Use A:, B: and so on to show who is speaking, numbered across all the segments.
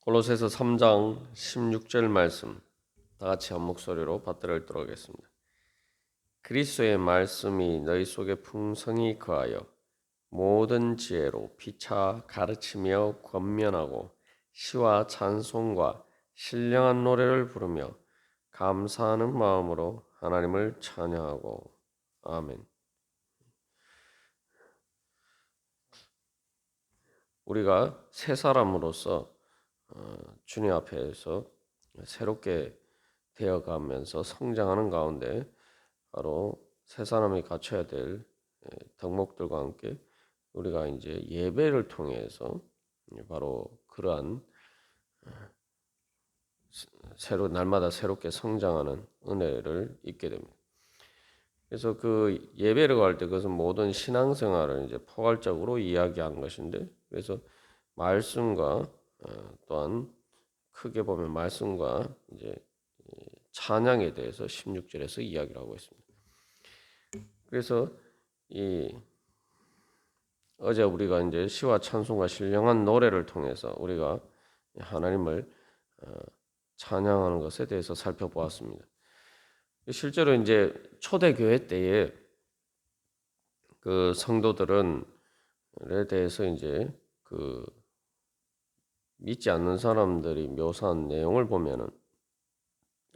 A: 골로새서 3장 16절 말씀 다 같이 한 목소리로 받들어 읽도록 하겠습니다. 그리스도의 말씀이 너희 속에 풍성히 거하여 모든 지혜로 피차 가르치며 권면하고 시와 찬송과 신령한 노래를 부르며 감사하는 마음으로 하나님을 찬양하고 아멘. 우리가 새 사람으로서 주님 앞에서 새롭게 되어가면서 성장하는 가운데 바로 새 사람이 갖춰야 될 덕목들과 함께 우리가 이제 예배를 통해서 바로 그러한 날마다 새롭게 성장하는 은혜를 잊게 됩니다. 그래서 그 예배를 갈 때 그것은 모든 신앙생활을 이제 포괄적으로 이야기하는 것인데, 그래서 말씀과 또한 크게 보면 말씀과 이제 찬양에 대해서 16절에서 이야기를 하고 있습니다. 그래서 이 어제 우리가 이제 시와 찬송과 신령한 노래를 통해서 우리가 하나님을 찬양하는 것에 대해서 살펴보았습니다. 실제로 이제 초대교회 때에 그 성도들은에 대해서 이제 그 믿지 않는 사람들이 묘사한 내용을 보면은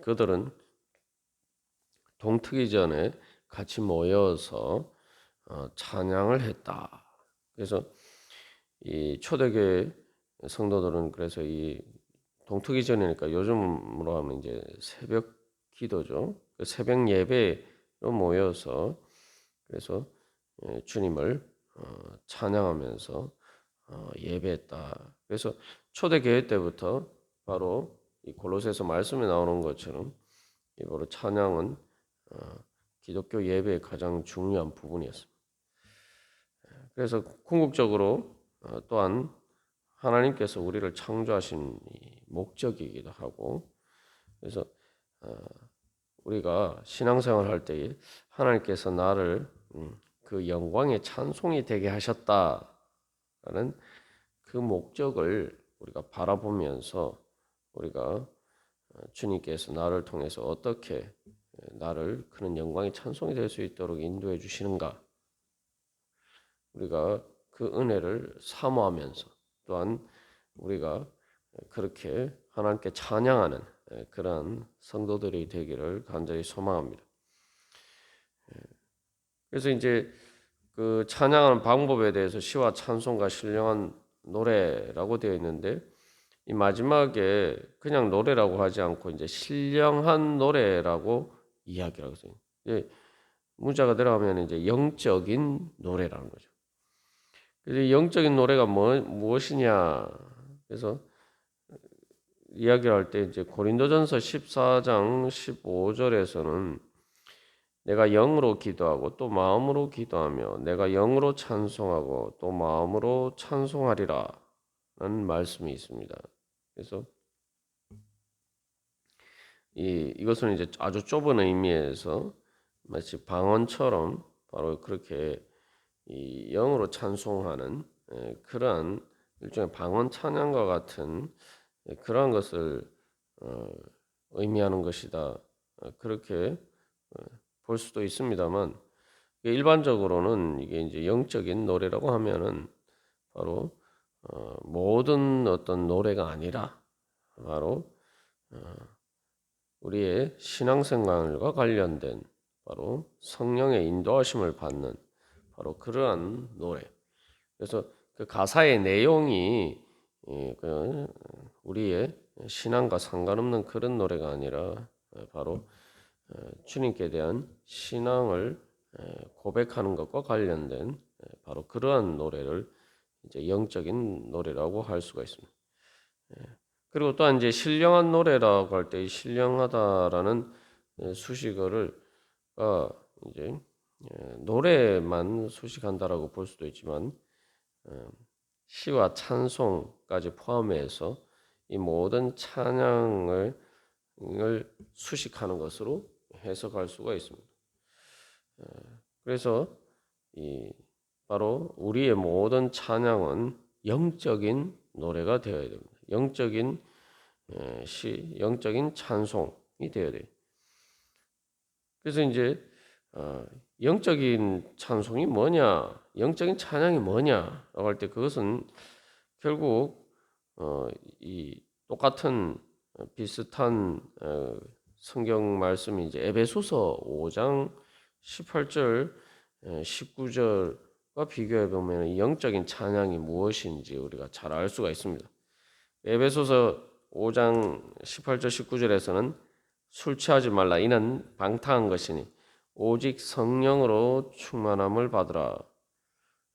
A: 그들은 동트기 전에 같이 모여서 찬양을 했다. 그래서 이 초대교회 성도들은 그래서 이 동트기 전이니까 요즘으로 하면 이제 새벽 기도죠. 그 새벽 예배로 모여서 그래서 주님을 찬양하면서 예배했다. 그래서 초대교회 때부터 바로 이 골로새서 말씀에 나오는 것처럼 이 바로 찬양은 기독교 예배의 가장 중요한 부분이었습니다. 그래서 궁극적으로 또한 하나님께서 우리를 창조하신 목적이기도 하고, 그래서 우리가 신앙생활 할 때에 하나님께서 나를 그 영광의 찬송이 되게 하셨다라는 그 목적을 우리가 바라보면서 우리가 주님께서 나를 통해서 어떻게 나를 그런 영광의 찬송이 될 수 있도록 인도해 주시는가, 우리가 그 은혜를 사모하면서 또한 우리가 그렇게 하나님께 찬양하는 그러한 성도들이 되기를 간절히 소망합니다. 그래서 이제 그 찬양하는 방법에 대해서 시와 찬송과 신령한 노래라고 되어 있는데, 이 마지막에 그냥 노래라고 하지 않고 이제 신령한 노래라고 이야기하고 있어요. 문자가 들어가면 이제 영적인 노래라는 거죠. 그래서 영적인 노래가 무엇이냐? 그래서 이야기를 할 때 이제 고린도전서 14장 15절에서는 내가 영으로 기도하고 또 마음으로 기도하며 내가 영으로 찬송하고 또 마음으로 찬송하리라는 말씀이 있습니다. 그래서 이것은 이제 아주 좁은 의미에서 마치 방언처럼 바로 그렇게 이 영으로 찬송하는 그러한 일종의 방언 찬양과 같은 그러한 것을 의미하는 것이다. 그렇게 볼 수도 있습니다만, 일반적으로는 이게 이제 영적인 노래라고 하면은 바로 모든 어떤 노래가 아니라 바로 우리의 신앙생활과 관련된 바로 성령의 인도하심을 받는 바로 그러한 노래. 그래서 그 가사의 내용이 우리의 신앙과 상관없는 그런 노래가 아니라 바로 주님께 대한 신앙을 고백하는 것과 관련된 바로 그러한 노래를 이제 영적인 노래라고 할 수가 있습니다. 그리고 또한 이제 신령한 노래라고 할 때 신령하다라는 수식어를 이제 노래만 수식한다라고 볼 수도 있지만 시와 찬송까지 포함해서 이 모든 찬양을 수식하는 것으로 해석할 수가 있습니다. 그래서 바로 우리의 모든 찬양은 영적인 노래가 되어야 됩니다. 영적인 영적인 찬송이 되어야 돼요. 그래서 이제 영적인 찬송이 뭐냐, 영적인 찬양이 뭐냐라고 할 때 그것은 결국 이 똑같은 비슷한 성경 말씀이 이제 에베소서 5장 18절, 19절과 비교해 보면 영적인 찬양이 무엇인지 우리가 잘 알 수가 있습니다. 에베소서 5장 18절 19절에서는 술 취하지 말라 이는 방탕한 것이니 오직 성령으로 충만함을 받으라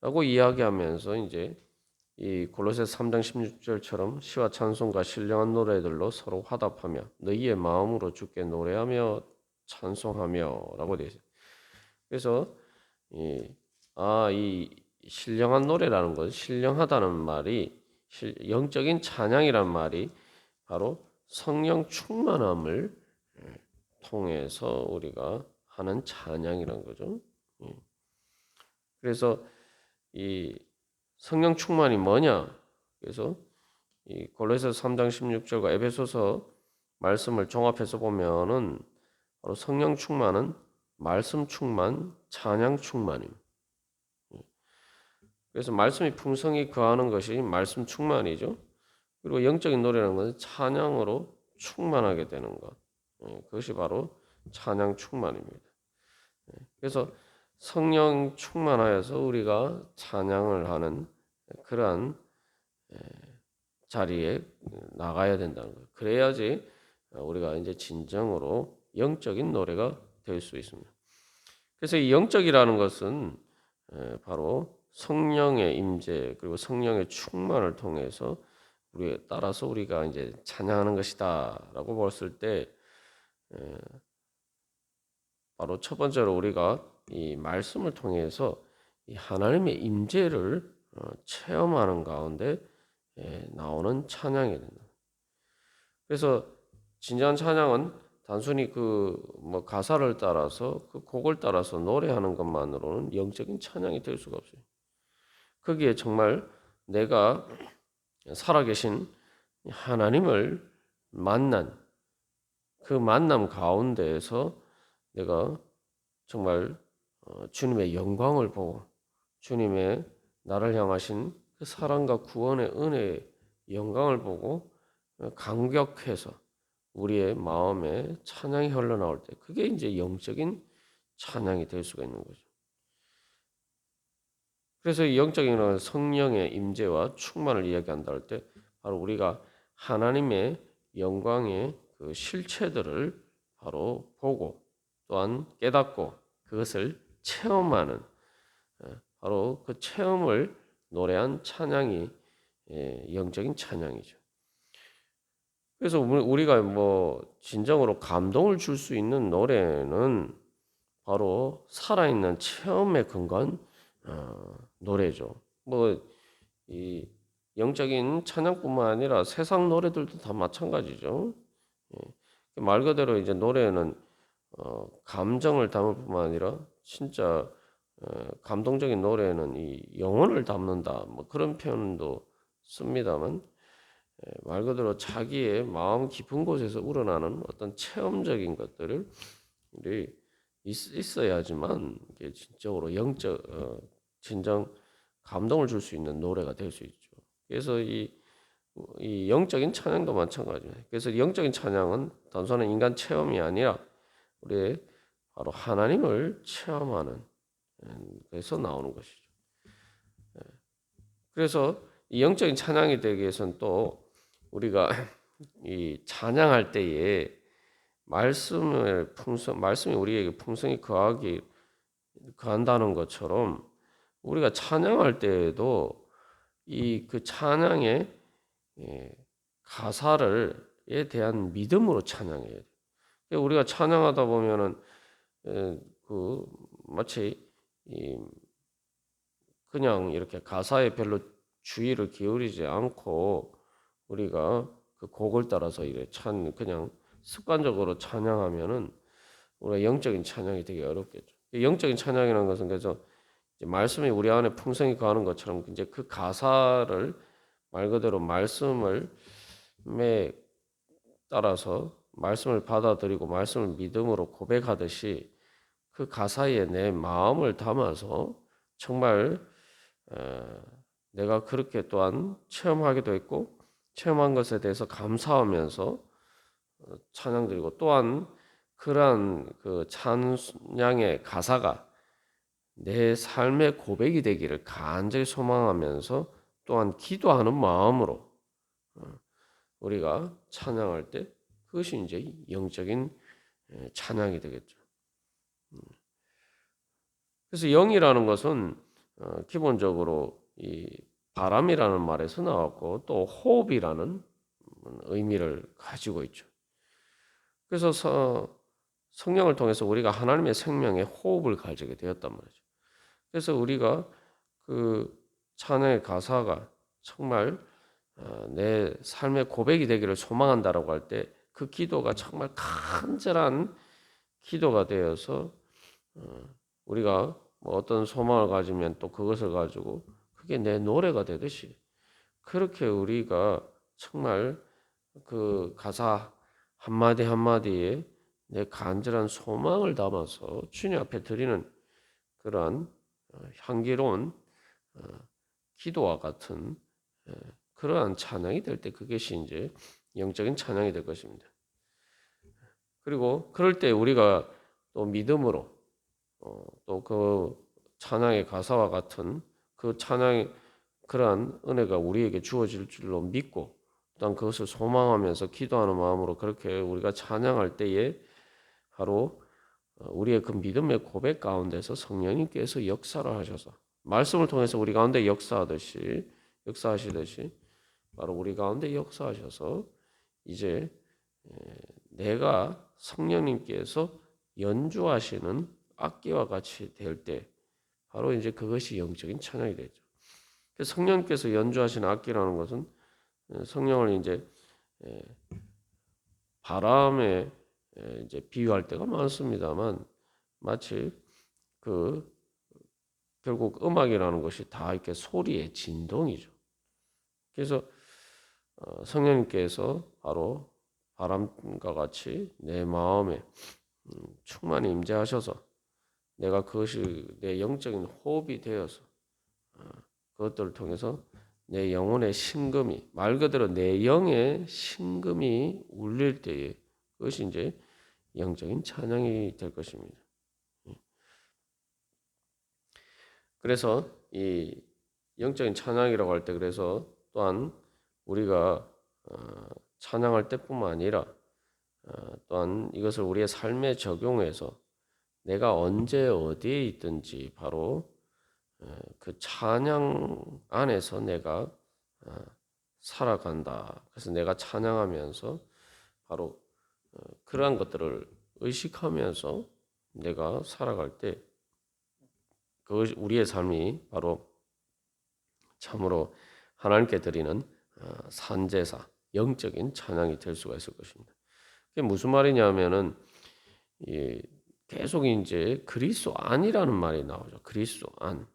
A: 라고 이야기하면서 이제 이 골로새 3장 16절처럼 시와 찬송과 신령한 노래들로 서로 화답하며 너희의 마음으로 주께 노래하며 찬송하며 라고 되어 있어요. 그래서 이 신령한 노래라는 것, 신령하다는 말이 영적인 찬양이란 말이 바로 성령 충만함을 통해서 우리가 하는 찬양이란 거죠. 그래서 이 성령 충만이 뭐냐? 그래서 이 골로새 3장 16절과 에베소서 말씀을 종합해서 보면은 바로 성령 충만은 말씀 충만, 찬양 충만입니다. 그래서 말씀이 풍성히 거하는 것이 말씀 충만이죠. 그리고 영적인 노래라는 것은 찬양으로 충만하게 되는 것. 그것이 바로 찬양 충만입니다. 그래서 성령 충만하여서 우리가 찬양을 하는 그러한 자리에 나가야 된다는 거예요. 그래야지 우리가 이제 진정으로 영적인 노래가 될 수 있습니다. 그래서 이 영적이라는 것은 바로 성령의 임재 그리고 성령의 충만을 통해서 우리에 따라서 우리가 이제 찬양하는 것이다라고 봤을 때 바로 첫 번째로 우리가 이 말씀을 통해서 이 하나님의 임재를 체험하는 가운데 나오는 찬양이 된다. 그래서 진정한 찬양은 단순히 그 뭐 가사를 따라서 그 곡을 따라서 노래하는 것만으로는 영적인 찬양이 될 수가 없어요. 거기에 정말 내가 살아계신 하나님을 만난 그 만남 가운데에서 내가 정말 주님의 영광을 보고 주님의 나를 향하신 그 사랑과 구원의 은혜의 영광을 보고 감격해서 우리의 마음에 찬양이 흘러나올 때 그게 이제 영적인 찬양이 될 수가 있는 거죠. 그래서 이 영적인 성령의 임재와 충만을 이야기한다 할 때 바로 우리가 하나님의 영광의 그 실체들을 바로 보고 또한 깨닫고 그것을 체험하는 바로 그 체험을 노래한 찬양이 영적인 찬양이죠. 그래서 우리가 뭐 진정으로 감동을 줄 수 있는 노래는 바로 살아있는 체험에 근거한 노래죠. 뭐 이 영적인 찬양뿐만 아니라 세상 노래들도 다 마찬가지죠. 말 그대로 이제 노래는 감정을 담을 뿐만 아니라 진짜 감동적인 노래는 이 영혼을 담는다. 뭐 그런 표현도 씁니다만 말 그대로 자기의 마음 깊은 곳에서 우러나는 어떤 체험적인 것들을 우리 있어야지만 이게 진정으로 진정 감동을 줄 수 있는 노래가 될 수 있죠. 그래서 이 영적인 찬양도 마찬가지예요. 그래서 영적인 찬양은 단순한 인간 체험이 아니라 우리의 바로 하나님을 체험하는 그래서 나오는 것이죠. 그래서 이 영적인 찬양이 되기 위해서는 또 우리가 이 찬양할 때에 말씀이 우리에게 풍성히 거한다는 것처럼 우리가 찬양할 때에도 이 그 찬양의 가사를에 대한 믿음으로 찬양해야 돼요. 우리가 찬양하다 보면은 그 마치 그냥 이렇게 가사에 별로 주의를 기울이지 않고 우리가 그 곡을 따라서 이래 그냥 습관적으로 찬양하면은 우리가 영적인 찬양이 되게 어렵겠죠. 영적인 찬양이라는 것은 그래서 말씀이 우리 안에 풍성히 거하는 것처럼 이제 그 가사를 말 그대로 말씀을 따라서 말씀을 받아들이고 말씀을 믿음으로 고백하듯이 그 가사에 내 마음을 담아서 정말 내가 그렇게 또한 체험하기도 했고 체험한 것에 대해서 감사하면서 찬양드리고 또한 그러한 그 찬양의 가사가 내 삶의 고백이 되기를 간절히 소망하면서 또한 기도하는 마음으로 우리가 찬양할 때 그것이 이제 영적인 찬양이 되겠죠. 그래서 영이라는 것은 기본적으로 이 바람이라는 말에서 나왔고 또 호흡이라는 의미를 가지고 있죠. 그래서 성령을 통해서 우리가 하나님의 생명의 호흡을 가지게 되었단 말이죠. 그래서 우리가 그 찬양의 가사가 정말 내 삶의 고백이 되기를 소망한다라고 할 때 그 기도가 정말 간절한 기도가 되어서 우리가 뭐 어떤 소망을 가지면 또 그것을 가지고 그게 내 노래가 되듯이 그렇게 우리가 정말 그 가사 한마디 한마디에 내 간절한 소망을 담아서 주님 앞에 드리는 그러한 향기로운 기도와 같은 그러한 찬양이 될 때 그것이 이제 영적인 찬양이 될 것입니다. 그리고 그럴 때 우리가 또 믿음으로 또 그 찬양의 가사와 같은 그 찬양의 그러한 은혜가 우리에게 주어질 줄로 믿고 또한 그것을 소망하면서 기도하는 마음으로 그렇게 우리가 찬양할 때에 바로 우리의 그 믿음의 고백 가운데서 성령님께서 역사를 하셔서 말씀을 통해서 우리 가운데 역사하시듯이 바로 우리 가운데 역사하셔서 이제 내가 성령님께서 연주하시는 악기와 같이 될 때 바로 이제 그것이 영적인 찬양이 되죠. 성령님께서 연주하시는 악기라는 것은 성령을 이제 바람에 이제 비유할 때가 많습니다만 마치 그 결국 음악이라는 것이 다 이렇게 소리의 진동이죠. 그래서 성령님께서 바로 바람과 같이 내 마음에 충만히 임재하셔서 내가 그것이 내 영적인 호흡이 되어서 그것들을 통해서 내 영혼의 심금이 말 그대로 내 영의 심금이 울릴 때에 그것이 이제 영적인 찬양이 될 것입니다. 그래서 이 영적인 찬양이라고 할 때 그래서 또한 우리가 찬양할 때뿐만 아니라 또한 이것을 우리의 삶에 적용해서 내가 언제 어디에 있든지 바로 그 찬양 안에서 내가 살아간다. 그래서 내가 찬양하면서 바로 그러한 것들을 의식하면서 내가 살아갈 때 그 우리의 삶이 바로 참으로 하나님께 드리는 산제사, 영적인 찬양이 될 수가 있을 것입니다. 그게 무슨 말이냐면은 계속 이제 그리스도 안이라는 말이 나오죠. 그리스도 안.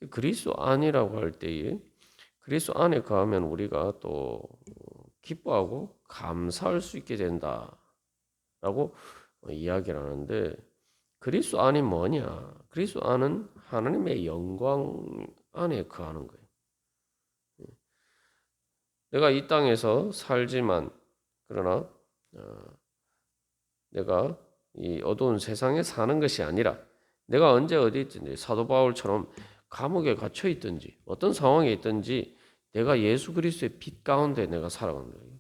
A: 그리스도 안이라고 할 때에 그리스도 안에 거하면 우리가 또 기뻐하고 감사할 수 있게 된다라고 이야기를 하는데 그리스도 안이 뭐냐? 그리스도 안은 하나님의 영광 안에 거하는 거예요. 내가 이 땅에서 살지만 그러나 내가 이 어두운 세상에 사는 것이 아니라 내가 언제 어디 있든지 사도 바울처럼 감옥에 갇혀 있든지 어떤 상황에 있든지 내가 예수 그리스도의 빛 가운데 내가 살아가는 거예요.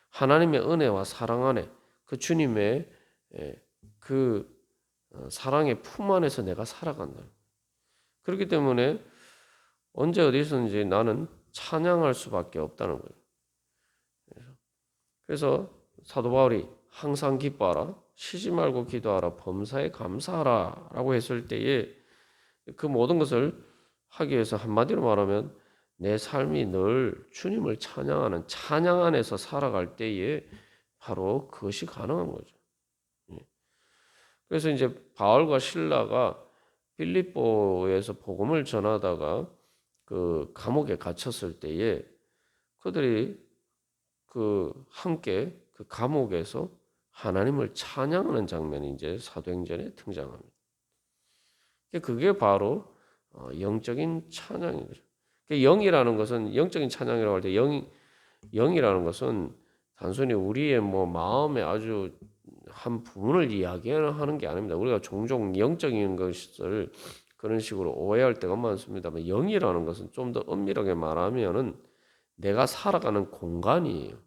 A: 하나님의 은혜와 사랑 안에 그 주님의 그 사랑의 품 안에서 내가 살아간다. 그렇기 때문에 언제 어디서든지 나는 찬양할 수밖에 없다는 거예요. 그래서 사도 바울이 항상 기뻐하라, 쉬지 말고 기도하라, 범사에 감사하라 라고 했을 때에 그 모든 것을 하기 위해서 한마디로 말하면 내 삶이 늘 주님을 찬양하는 찬양 안에서 살아갈 때에 바로 그것이 가능한 거죠. 그래서 이제 바울과 실라가 빌립보에서 복음을 전하다가 그 감옥에 갇혔을 때에 그들이 함께 그 감옥에서 하나님을 찬양하는 장면이 이제 사도행전에 등장합니다. 그게 바로 영적인 찬양인 거죠. 영이라는 것은 영적인 찬양이라고 할 때 영이라는 것은 단순히 우리의 뭐 마음의 아주 한 부분을 이야기하는 게 아닙니다. 우리가 종종 영적인 것을 그런 식으로 오해할 때가 많습니다만 영이라는 것은 좀 더 엄밀하게 말하면은 내가 살아가는 공간이에요.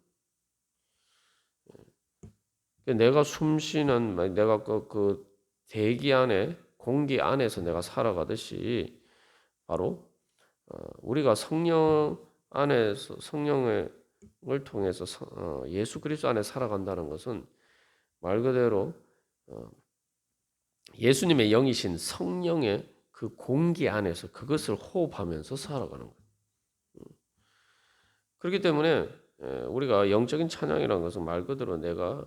A: 내가 숨쉬는 내가 그 대기 안에 공기 안에서 내가 살아가듯이 바로 우리가 성령 안에서 성령을 통해서 예수 그리스도 안에 살아간다는 것은 말 그대로 예수님의 영이신 성령의 그 공기 안에서 그것을 호흡하면서 살아가는 거예요. 그렇기 때문에 우리가 영적인 찬양이라는 것은 말 그대로 내가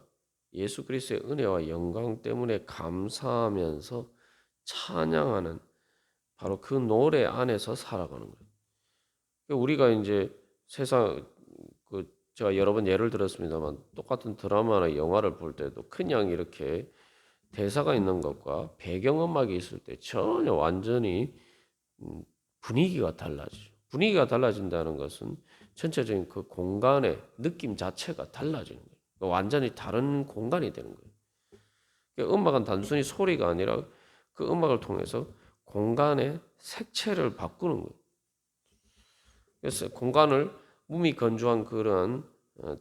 A: 예수 그리스도의 은혜와 영광 때문에 감사하면서 찬양하는 바로 그 노래 안에서 살아가는 거예요. 우리가 이제 세상 제가 여러 번 예를 들었습니다만 똑같은 드라마나 영화를 볼 때도 그냥 이렇게 대사가 있는 것과 배경음악이 있을 때 전혀 완전히 분위기가 달라지죠. 분위기가 달라진다는 것은 전체적인 그 공간의 느낌 자체가 달라지는 거예요. 완전히 다른 공간이 되는 거예요. 음악은 단순히 소리가 아니라 그 음악을 통해서 공간의 색채를 바꾸는 거예요. 그래서 공간을 몸이 건조한 그런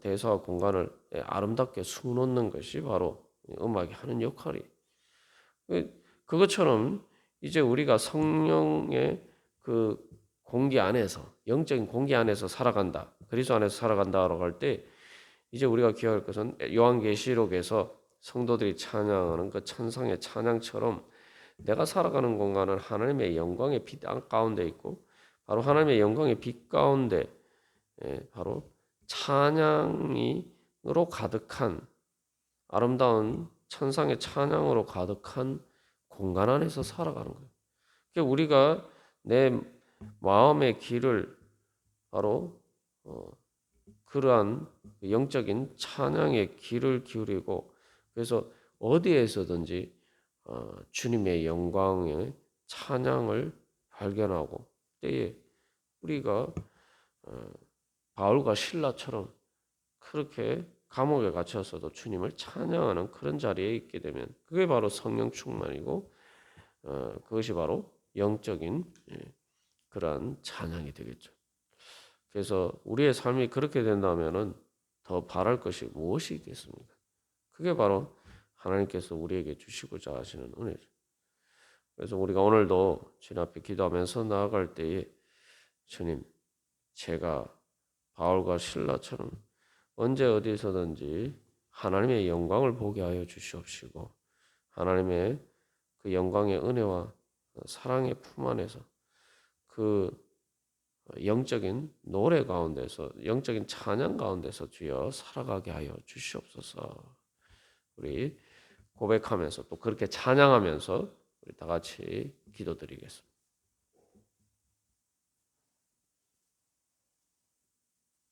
A: 대사와 공간을 아름답게 수놓는 것이 바로 음악이 하는 역할이에요. 그것처럼 이제 우리가 성령의 그 공기 안에서 영적인 공기 안에서 살아간다. 그리스도 안에서 살아간다라고 할 때 이제 우리가 기억할 것은 요한계시록에서 성도들이 찬양하는 그 천상의 찬양처럼 내가 살아가는 공간은 하나님의 영광의 빛 가운데 있고 바로 하나님의 영광의 빛 가운데 바로 찬양으로 가득한 아름다운 천상의 찬양으로 가득한 공간 안에서 살아가는 거예요. 그러니까 우리가 내 마음의 길을 바로 그러한 영적인 찬양의 길을 기울이고 그래서 어디에서든지 주님의 영광의 찬양을 발견하고 때에 우리가 바울과 실라처럼 그렇게 감옥에 갇혔어도 주님을 찬양하는 그런 자리에 있게 되면 그게 바로 성령 충만이고 그것이 바로 영적인 그러한 찬양이 되겠죠. 그래서 우리의 삶이 그렇게 된다면은 더 바랄 것이 무엇이 있겠습니까? 그게 바로 하나님께서 우리에게 주시고자 하시는 은혜죠. 그래서 우리가 오늘도 주님 앞에 기도하면서 나아갈 때에 주님, 제가 바울과 실라처럼 언제 어디서든지 하나님의 영광을 보게 하여 주시옵시고 하나님의 그 영광의 은혜와 사랑의 품 안에서 그 영적인 노래 가운데서 영적인 찬양 가운데서 주여 살아가게 하여 주시옵소서. 우리 고백하면서 또 그렇게 찬양하면서 우리 다 같이 기도드리겠습니다.